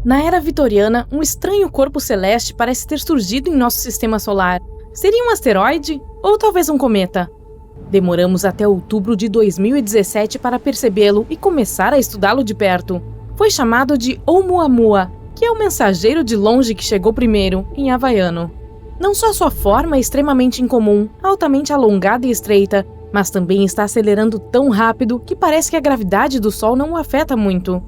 Na era vitoriana, um estranho corpo celeste parece ter surgido em nosso sistema solar. Seria um asteroide? Ou talvez um cometa? Demoramos até outubro de 2017 para percebê-lo e começar a estudá-lo de perto. Foi chamado de Oumuamua, que é o mensageiro de longe que chegou primeiro, em havaiano. Não só sua forma é extremamente incomum, altamente alongada e estreita, mas também está acelerando tão rápido que parece que a gravidade do Sol não o afeta muito.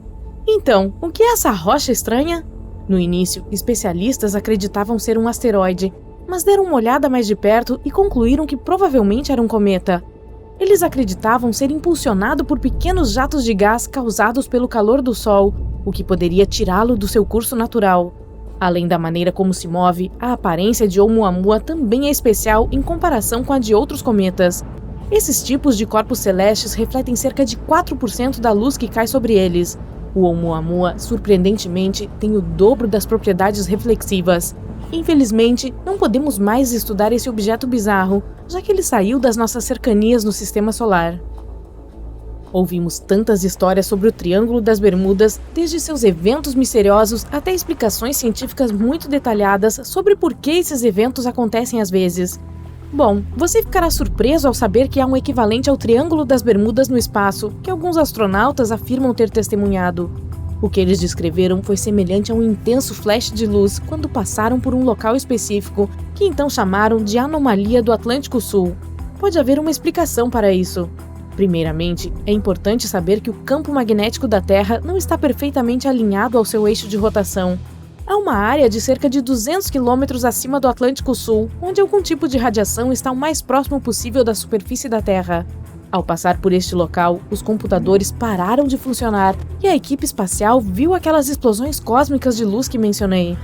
Então, o que é essa rocha estranha? No início, especialistas acreditavam ser um asteroide, mas deram uma olhada mais de perto e concluíram que provavelmente era um cometa. Eles acreditavam ser impulsionado por pequenos jatos de gás causados pelo calor do Sol, o que poderia tirá-lo do seu curso natural. Além da maneira como se move, a aparência de Oumuamua também é especial em comparação com a de outros cometas. Esses tipos de corpos celestes refletem cerca de 4% da luz que cai sobre eles. O Oumuamua, surpreendentemente, tem o dobro das propriedades reflexivas. Infelizmente, não podemos mais estudar esse objeto bizarro, já que ele saiu das nossas cercanias no sistema solar. Ouvimos tantas histórias sobre o Triângulo das Bermudas, desde seus eventos misteriosos até explicações científicas muito detalhadas sobre por que esses eventos acontecem às vezes. Bom, você ficará surpreso ao saber que há um equivalente ao Triângulo das Bermudas no espaço, que alguns astronautas afirmam ter testemunhado. O que eles descreveram foi semelhante a um intenso flash de luz quando passaram por um local específico, que então chamaram de anomalia do Atlântico Sul. Pode haver uma explicação para isso. Primeiramente, é importante saber que o campo magnético da Terra não está perfeitamente alinhado ao seu eixo de rotação. Há uma área de cerca de 200 km acima do Atlântico Sul, onde algum tipo de radiação está o mais próximo possível da superfície da Terra. Ao passar por este local, os computadores pararam de funcionar e a equipe espacial viu aquelas explosões cósmicas de luz que mencionei.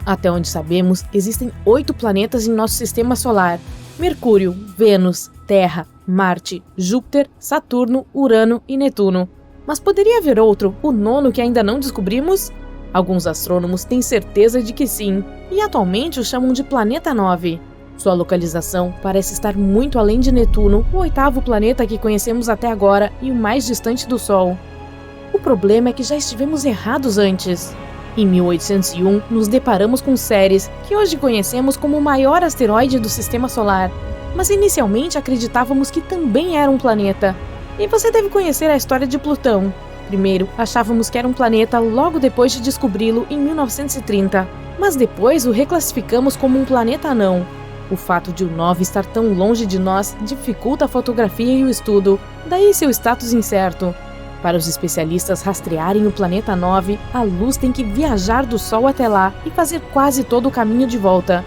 Até onde sabemos, existem 8 planetas em nosso sistema solar: Mercúrio, Vênus, Terra, Marte, Júpiter, Saturno, Urano e Netuno. Mas poderia haver outro, o 9º, que ainda não descobrimos? Alguns astrônomos têm certeza de que sim, e atualmente o chamam de Planeta 9. Sua localização parece estar muito além de Netuno, o 8º planeta que conhecemos até agora e o mais distante do Sol. O problema é que já estivemos errados antes. Em 1801, nos deparamos com Ceres, que hoje conhecemos como o maior asteroide do Sistema Solar, mas inicialmente acreditávamos que também era um planeta. E você deve conhecer a história de Plutão. Primeiro, achávamos que era um planeta logo depois de descobri-lo em 1930, mas depois o reclassificamos como um planeta anão. O fato de o 9 estar tão longe de nós dificulta a fotografia e o estudo, daí seu status incerto. Para os especialistas rastrearem o planeta 9, a luz tem que viajar do Sol até lá e fazer quase todo o caminho de volta.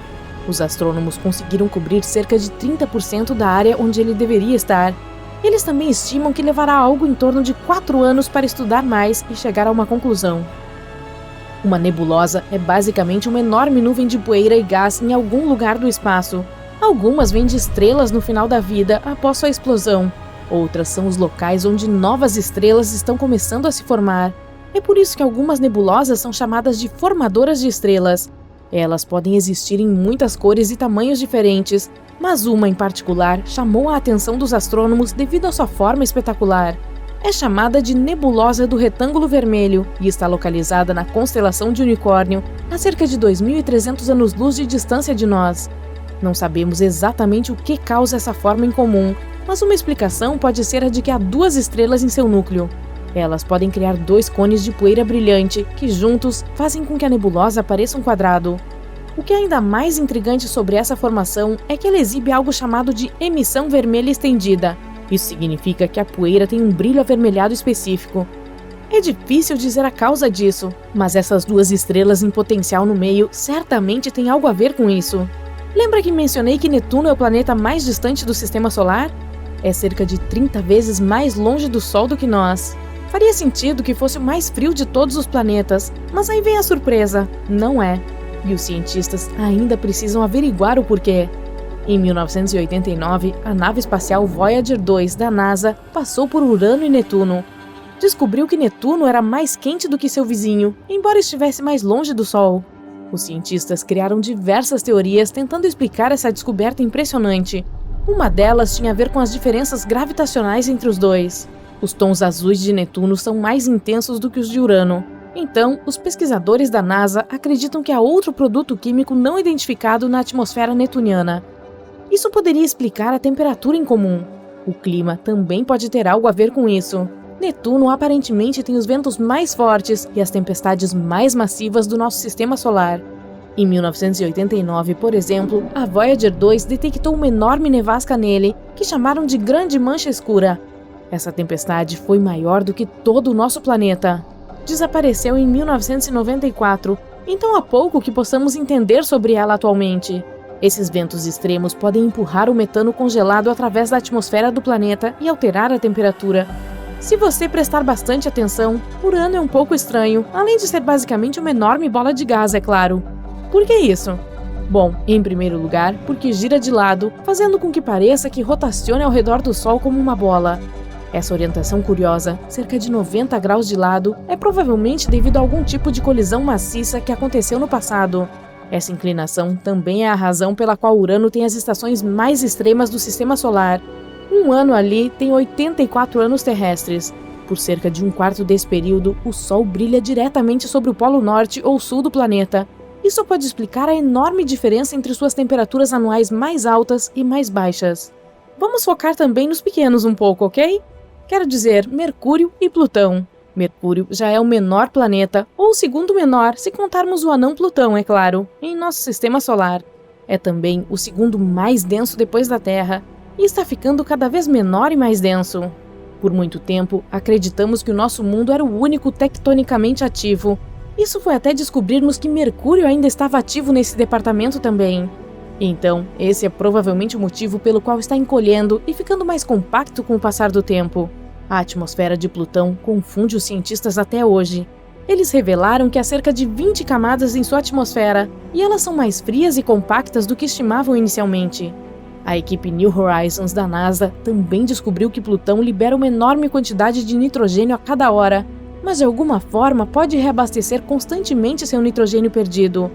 Os astrônomos conseguiram cobrir cerca de 30% da área onde ele deveria estar. Eles também estimam que levará algo em torno de 4 anos para estudar mais e chegar a uma conclusão. Uma nebulosa é basicamente uma enorme nuvem de poeira e gás em algum lugar do espaço. Algumas vêm de estrelas no final da vida após sua explosão. Outras são os locais onde novas estrelas estão começando a se formar. É por isso que algumas nebulosas são chamadas de formadoras de estrelas. Elas podem existir em muitas cores e tamanhos diferentes, mas uma em particular chamou a atenção dos astrônomos devido à sua forma espetacular. É chamada de Nebulosa do Retângulo Vermelho e está localizada na constelação de Unicórnio, a cerca de 2.300 anos-luz de distância de nós. Não sabemos exatamente o que causa essa forma incomum, mas uma explicação pode ser a de que há 2 estrelas em seu núcleo. Elas podem criar 2 cones de poeira brilhante, que juntos fazem com que a nebulosa pareça um quadrado. O que é ainda mais intrigante sobre essa formação é que ela exibe algo chamado de emissão vermelha estendida. Isso significa que a poeira tem um brilho avermelhado específico. É difícil dizer a causa disso, mas essas 2 estrelas em potencial no meio certamente têm algo a ver com isso. Lembra que mencionei que Netuno é o planeta mais distante do Sistema Solar? É cerca de 30 vezes mais longe do Sol do que nós. Faria sentido que fosse o mais frio de todos os planetas, mas aí vem a surpresa: não é. E os cientistas ainda precisam averiguar o porquê. Em 1989, a nave espacial Voyager 2 da NASA passou por Urano e Netuno. Descobriu que Netuno era mais quente do que seu vizinho, embora estivesse mais longe do Sol. Os cientistas criaram diversas teorias tentando explicar essa descoberta impressionante. Uma delas tinha a ver com as diferenças gravitacionais entre os dois. Os tons azuis de Netuno são mais intensos do que os de Urano. Então, os pesquisadores da NASA acreditam que há outro produto químico não identificado na atmosfera netuniana. Isso poderia explicar a temperatura incomum. O clima também pode ter algo a ver com isso. Netuno aparentemente tem os ventos mais fortes e as tempestades mais massivas do nosso sistema solar. Em 1989, por exemplo, a Voyager 2 detectou uma enorme nevasca nele, que chamaram de Grande Mancha Escura. Essa tempestade foi maior do que todo o nosso planeta. Desapareceu em 1994, então há pouco que possamos entender sobre ela atualmente. Esses ventos extremos podem empurrar o metano congelado através da atmosfera do planeta e alterar a temperatura. Se você prestar bastante atenção, Urano é um pouco estranho, além de ser basicamente uma enorme bola de gás, é claro. Por que isso? Bom, em primeiro lugar, porque gira de lado, fazendo com que pareça que rotacione ao redor do Sol como uma bola. Essa orientação curiosa, cerca de 90 graus de lado, é provavelmente devido a algum tipo de colisão maciça que aconteceu no passado. Essa inclinação também é a razão pela qual Urano tem as estações mais extremas do Sistema Solar. Um ano ali tem 84 anos terrestres. Por cerca de um quarto desse período, o Sol brilha diretamente sobre o Polo Norte ou Sul do planeta. Isso pode explicar a enorme diferença entre suas temperaturas anuais mais altas e mais baixas. Vamos focar também nos pequenos um pouco, ok? Quero dizer, Mercúrio e Plutão. Mercúrio já é o menor planeta, ou o segundo menor, se contarmos o anão Plutão, é claro, em nosso sistema solar. É também o segundo mais denso depois da Terra, e está ficando cada vez menor e mais denso. Por muito tempo, acreditamos que o nosso mundo era o único tectonicamente ativo. Isso foi até descobrirmos que Mercúrio ainda estava ativo nesse departamento também. Então, esse é provavelmente o motivo pelo qual está encolhendo e ficando mais compacto com o passar do tempo. A atmosfera de Plutão confunde os cientistas até hoje. Eles revelaram que há cerca de 20 camadas em sua atmosfera, e elas são mais frias e compactas do que estimavam inicialmente. A equipe New Horizons da NASA também descobriu que Plutão libera uma enorme quantidade de nitrogênio a cada hora, mas de alguma forma pode reabastecer constantemente seu nitrogênio perdido.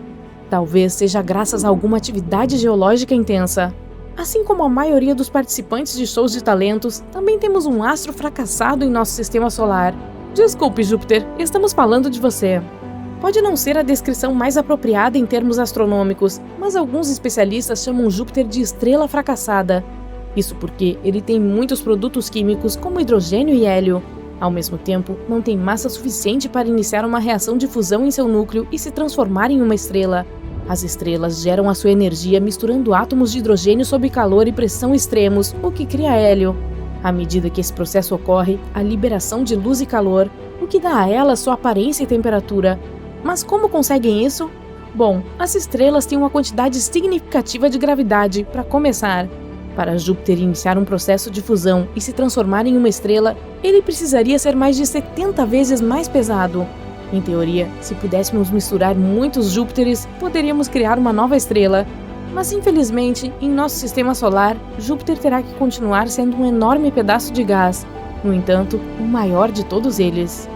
Talvez seja graças a alguma atividade geológica intensa. Assim como a maioria dos participantes de shows de talentos, também temos um astro fracassado em nosso sistema solar. Desculpe, Júpiter, estamos falando de você. Pode não ser a descrição mais apropriada em termos astronômicos, mas alguns especialistas chamam Júpiter de estrela fracassada. Isso porque ele tem muitos produtos químicos como hidrogênio e hélio. Ao mesmo tempo, não tem massa suficiente para iniciar uma reação de fusão em seu núcleo e se transformar em uma estrela. As estrelas geram a sua energia misturando átomos de hidrogênio sob calor e pressão extremos, o que cria hélio. À medida que esse processo ocorre, há liberação de luz e calor, o que dá a elas sua aparência e temperatura. Mas como conseguem isso? Bom, as estrelas têm uma quantidade significativa de gravidade, para começar. Para Júpiter iniciar um processo de fusão e se transformar em uma estrela, ele precisaria ser mais de 70 vezes mais pesado. Em teoria, se pudéssemos misturar muitos Júpiteres, poderíamos criar uma nova estrela. Mas infelizmente, em nosso sistema solar, Júpiter terá que continuar sendo um enorme pedaço de gás. No entanto, o maior de todos eles.